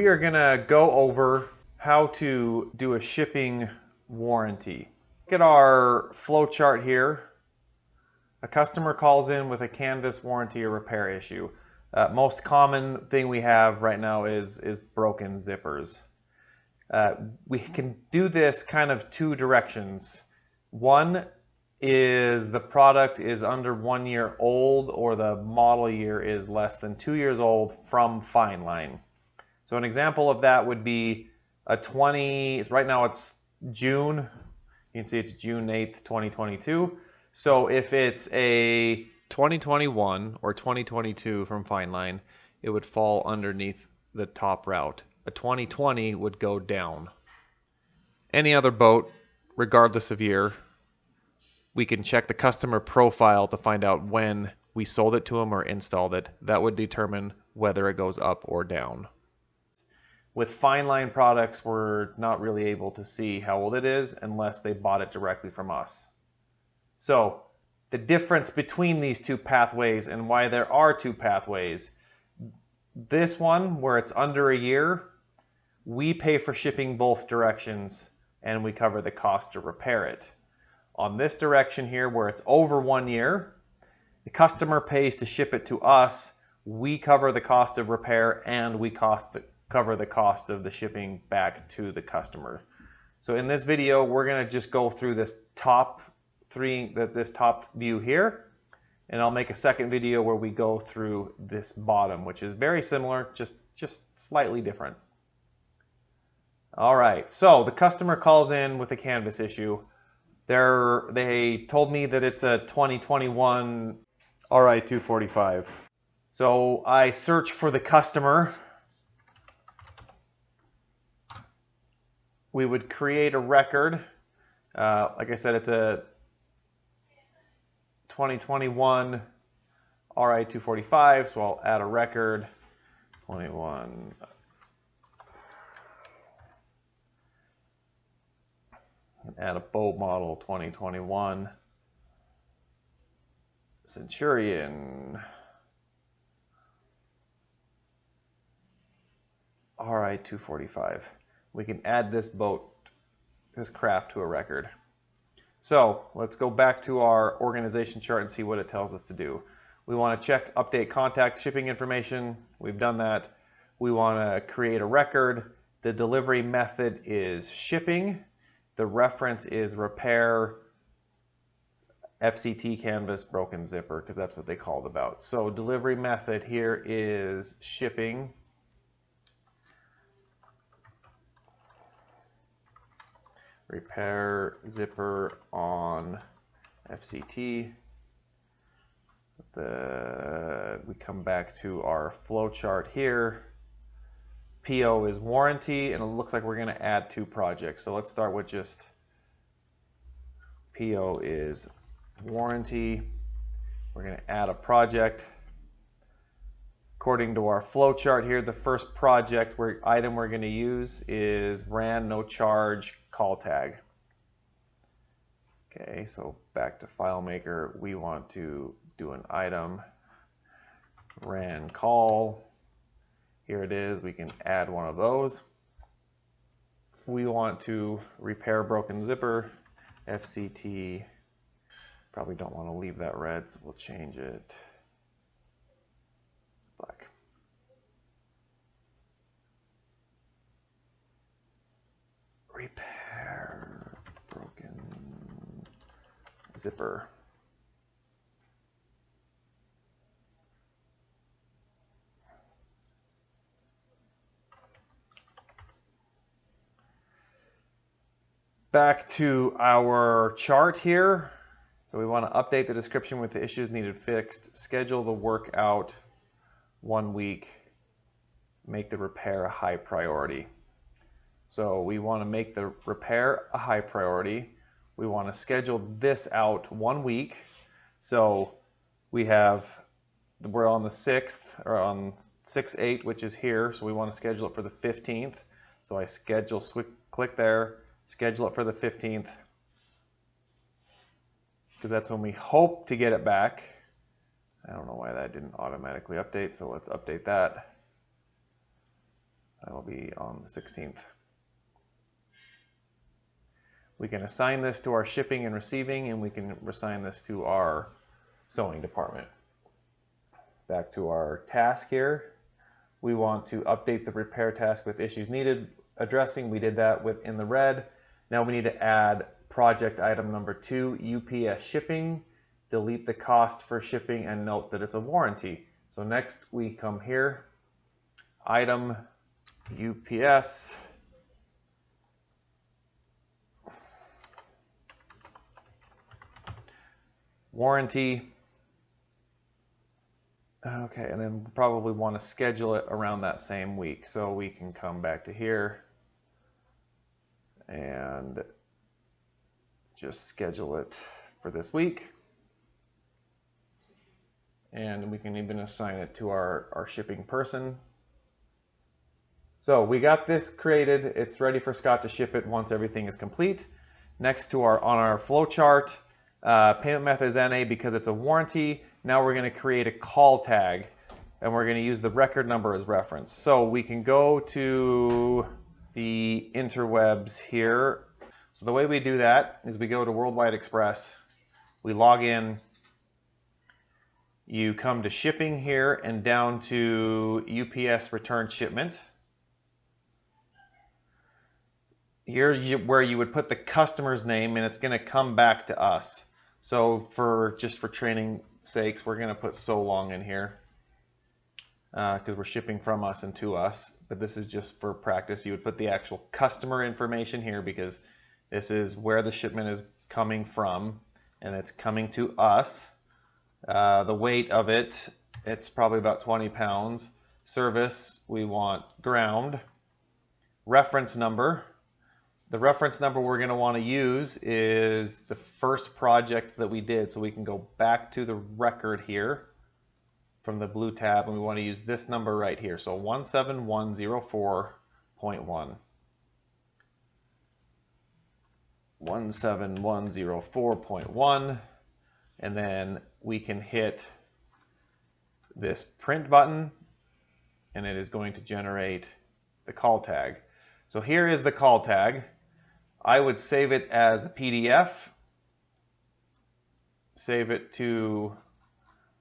we are gonna go over how to do a shipping warranty. Look at our flow chart here. A customer calls in with a canvas warranty or repair issue. Most common thing we have right now is broken zippers. We can do this kind of two directions. One is the product is under 1 year old or the model year is less than 2 years old from Fineline. So an example of that would be a right now it's June. You can see it's June 8th, 2022. So if it's a 2021 or 2022 from Fineline, it would fall underneath the top route. A 2020 would go down. Any other boat, regardless of year, we can check the customer profile to find out when we sold it to them or installed it. That would determine whether it goes up or down. With Fineline products, we're not really able to see how old it is unless they bought it directly from us. So the difference between these two pathways and why there are two pathways, this one where it's under a year, we pay for shipping both directions and we cover the cost to repair it. On this direction here where it's over 1 year, the customer pays to ship it to us. We cover the cost of repair and we cover the cost of the shipping back to the customer. So in this video, we're gonna just go through this top view here, and I'll make a second video where we go through this bottom, which is very similar, just slightly different. All right, so the customer calls in with a canvas issue. They told me that it's a 2021 RI 245. So I search for the customer. We would create a record. Like I said, it's a 2021 RI 245, so I'll add a record, 21. And add a boat model, 2021 Centurion RI 245. We can add this craft to a record. So let's go back to our organization chart and see what it tells us to do. We want to check update contact shipping information. We've done that. We want to create a record. The delivery method is shipping. The reference is repair FCT canvas broken zipper, because that's what they called about. So delivery method here is shipping. Repair zipper on FCT. We come back to our flow chart here. PO is warranty, and it looks like we're going to add two projects. So let's start with just PO is warranty. We're going to add a project. According to our flow chart here, the first item we're going to use is ran no charge call tag. Okay, so back to FileMaker, we want to do an item ran call. Here it is, we can add one of those. We want to repair broken zipper, FCT. Probably don't want to leave that red, so we'll change it black. Repair broken zipper. Back to our chart here. So we want to update the description with the issues needed fixed, schedule the work out 1 week, make the repair a high priority. So we want to make the repair a high priority. We want to schedule this out 1 week. So we're on the 6th, or on 6/8, which is here. So we want to schedule it for the 15th. So I click there, schedule it for the 15th, because that's when we hope to get it back. I don't know why that didn't automatically update, so let's update that. That'll be on the 16th. We can assign this to our shipping and receiving, and we can assign this to our sewing department. Back to our task here. We want to update the repair task with issues needed addressing. We did that in the red. Now we need to add project item number 2, UPS shipping, delete the cost for shipping, and note that it's a warranty. So next we come here, item UPS, warranty. Okay, and then probably want to schedule it around that same week. So we can come back to here and just schedule it for this week. And we can even assign it to our shipping person. So we got this created. It's ready for Scott to ship it once everything is complete. Next on our flow chart, payment method is NA because it's a warranty. Now we're going to create a call tag, and we're going to use the record number as reference. So we can go to the interwebs here. So the way we do that is we go to Worldwide Express, we log in, you come to shipping here and down to UPS return shipment. Here's where you would put the customer's name, and it's going to come back to us. So just for training sakes, we're going to put so long in here because we're shipping from us and to us. But this is just for practice. You would put the actual customer information here because this is where the shipment is coming from, and it's coming to us. The weight of it, it's probably about 20 pounds. Service, we want ground. Reference number. The reference number we're going to want to use is the first project that we did. So we can go back to the record here from the blue tab, and we want to use this number right here. So 17104.1. 17104.1. And then we can hit this print button, and it is going to generate the call tag. So here is the call tag. I would save it as a PDF, save it to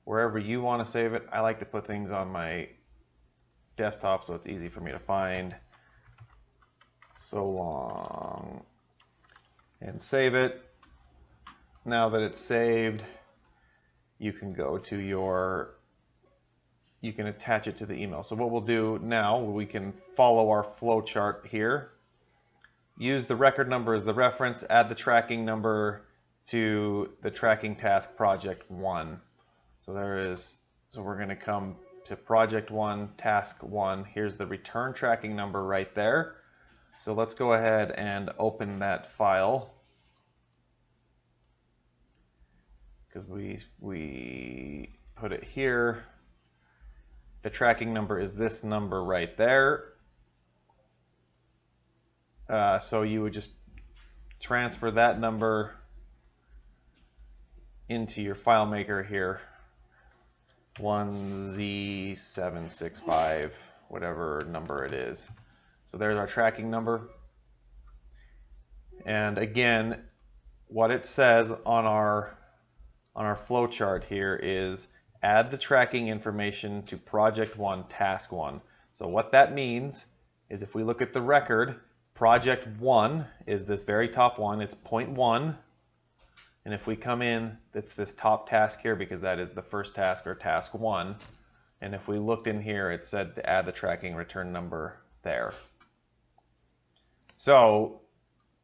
wherever you want to save it. I like to put things on my desktop so it's easy for me to find. So long, and save it. Now that it's saved, you can go to you can attach it to the email. So what we'll do now, we can follow our flow chart here. Use the record number as the reference, add the tracking number to the tracking task project 1. So we're going to come to project 1, task 1. Here's the return tracking number right there. So let's go ahead and open that file, because we put it here. The tracking number is this number right there. So you would just transfer that number into your file maker here, 1Z765, whatever number it is. So there's our tracking number. And again, what it says on our flow chart here is add the tracking information to project 1, task 1. So what that means is if we look at the record, project 1 is this very top one, it's 0.1. And if we come in, it's this top task here because that is the first task, or task 1. And if we looked in here, it said to add the tracking return number there. So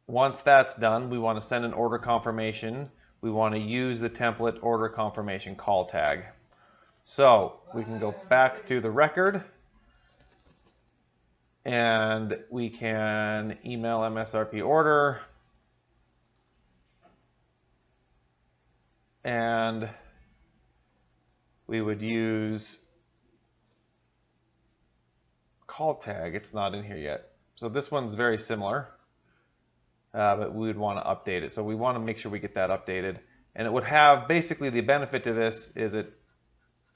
once that's done, we want to send an order confirmation. We want to use the template order confirmation call tag. So we can go back to the record, and we can email MSRP order, and we would use call tag. It's not in here yet. So this one's very similar, but we would want to update it. So we want to make sure we get that updated. And it would have, basically the benefit to this is it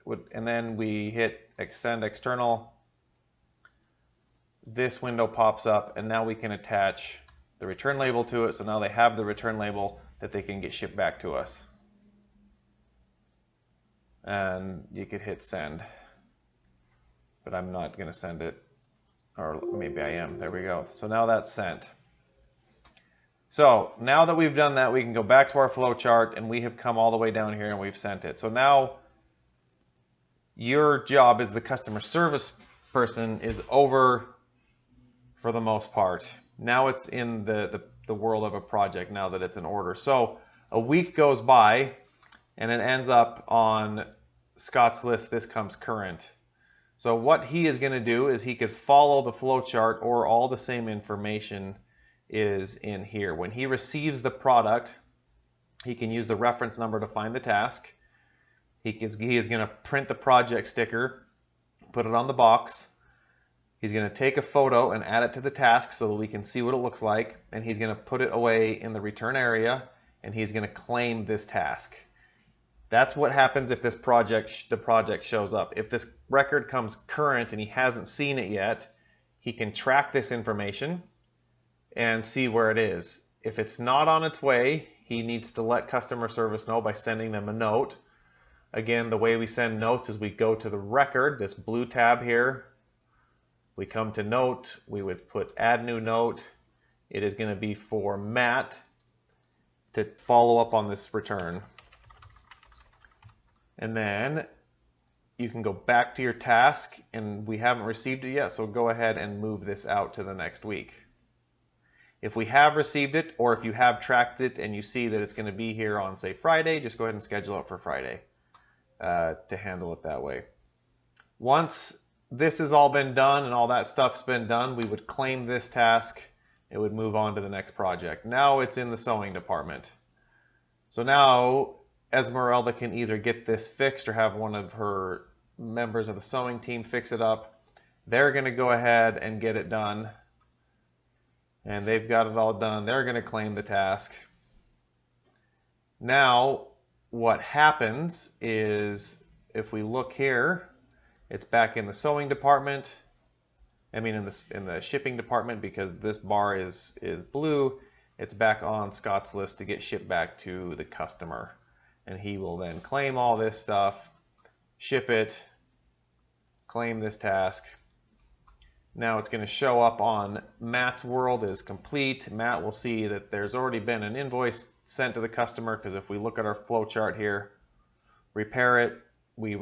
would, and then we hit send external. this window pops up, and now we can attach the return label to it. So now they have the return label that they can get shipped back to us. And you could hit send, but I'm not going to send it, or maybe I am. There we go. So now that's sent. So now that we've done that, we can go back to our flow chart, and we have come all the way down here and we've sent it. So now your job as the customer service person is over for the most part. Now it's in the world of a project now that it's an order. So a week goes by and it ends up on Scott's list. This comes current. So what he is going to do is he could follow the flow chart, or all the same information is in here. When he receives the product, he can use the reference number to find the task. He is going to print the project sticker, put it on the box. He's going to take a photo and add it to the task so that we can see what it looks like. And he's going to put it away in the return area, and he's going to claim this task. That's what happens if the project shows up. If this record comes current and he hasn't seen it yet, he can track this information and see where it is. If it's not on its way, he needs to let customer service know by sending them a note. Again, the way we send notes is we go to the record, this blue tab here. We come to note, we would put add new note. It is going to be for Matt to follow up on this return. And then you can go back to your task, and we haven't received it yet, so go ahead and move this out to the next week. If we have received it, or if you have tracked it and you see that it's going to be here on, say, Friday, just go ahead and schedule it for Friday to handle it that way. Once this has all been done and all that stuff's been done, we would claim this task. It would move on to the next project. Now it's in the sewing department. So now Esmeralda can either get this fixed or have one of her members of the sewing team fix it up. They're going to go ahead and get it done. And they've got it all done. They're going to claim the task. Now, what happens is, if we look here, it's back in the sewing department. I mean, in the shipping department, because this bar is blue. It's back on Scott's list to get shipped back to the customer. And he will then claim all this stuff, ship it, claim this task. Now it's going to show up on Matt's world as complete. Matt will see that there's already been an invoice sent to the customer, because if we look at our flow chart here, repair it, we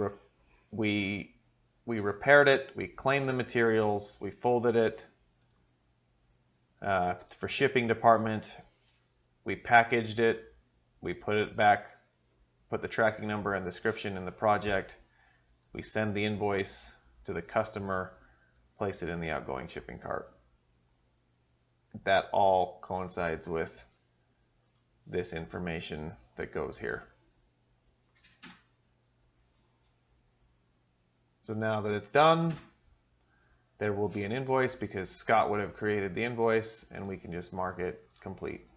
repaired it, we claimed the materials, we folded it for shipping department, we packaged it, we put it back, put the tracking number and description in the project, we send the invoice to the customer, place it in the outgoing shipping cart. That all coincides with this information that goes here. So now that it's done, there will be an invoice because Scott would have created the invoice, and we can just mark it complete.